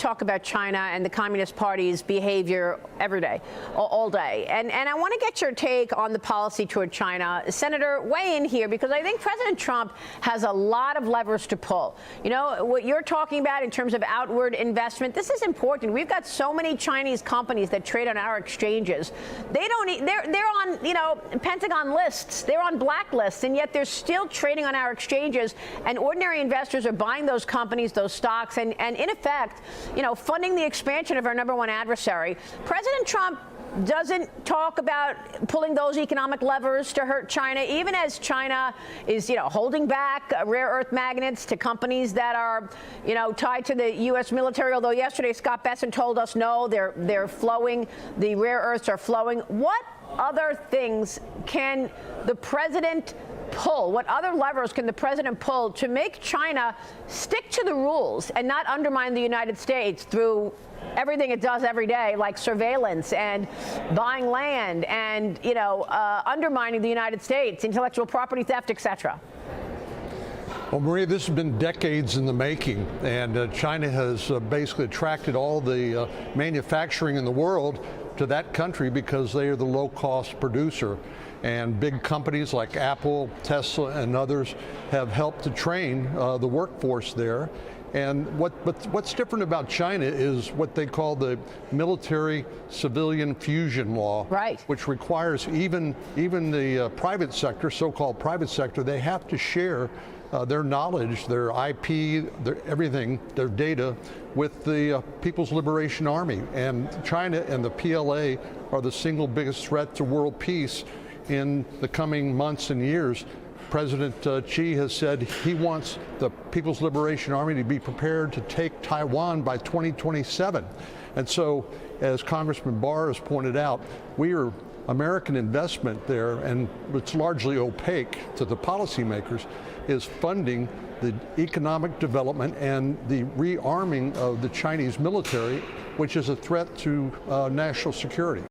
talk about China and the Communist Party's behavior every day, all day. And I want to get your take on the policy toward China. Senator, weigh in here, because I think President Trump has a lot of levers to pull. You know, what you're talking about in terms of outward investment, this is important. We've got so many Chinese companies that trade on our exchanges. They're on, you know, Pentagon lists. They're on blacklists, and yet they're still trading on our exchanges, and ordinary investors are buying those companies, those stocks, and in effect, you know, funding the expansion of our number one adversary. President Trump doesn't talk about pulling those economic levers to hurt China, even as China is, you know, holding back rare earth magnets to companies that are, you know, tied to the U.S. military. Although yesterday Scott Besson told us no, they're flowing. The rare earths are flowing. What other things can the president pull? What other levers can the president pull to make China stick to the rules and not undermine the United States through everything it does every day, like surveillance and buying land and, you know, undermining the United States, intellectual property theft, etc.? Well, Maria, this has been decades in the making, and China has basically attracted all the manufacturing in the world to that country because they are the low-cost producer. And big companies like Apple, Tesla, and others have helped to train the workforce there. And what's different about China is what they call the military-civilian fusion law, right, which requires even the private sector, so-called private sector, they have to share their knowledge, their IP, everything, their data with the People's Liberation Army. And China and the PLA are the single biggest threat to world peace in the coming months and years. President Xi has said he wants the People's Liberation Army to be prepared to take Taiwan by 2027. And so, as Congressman Barr has pointed out, we are American investment there, and it's largely opaque to the policymakers, is funding the economic development and the rearming of the Chinese military, which is a threat to national security.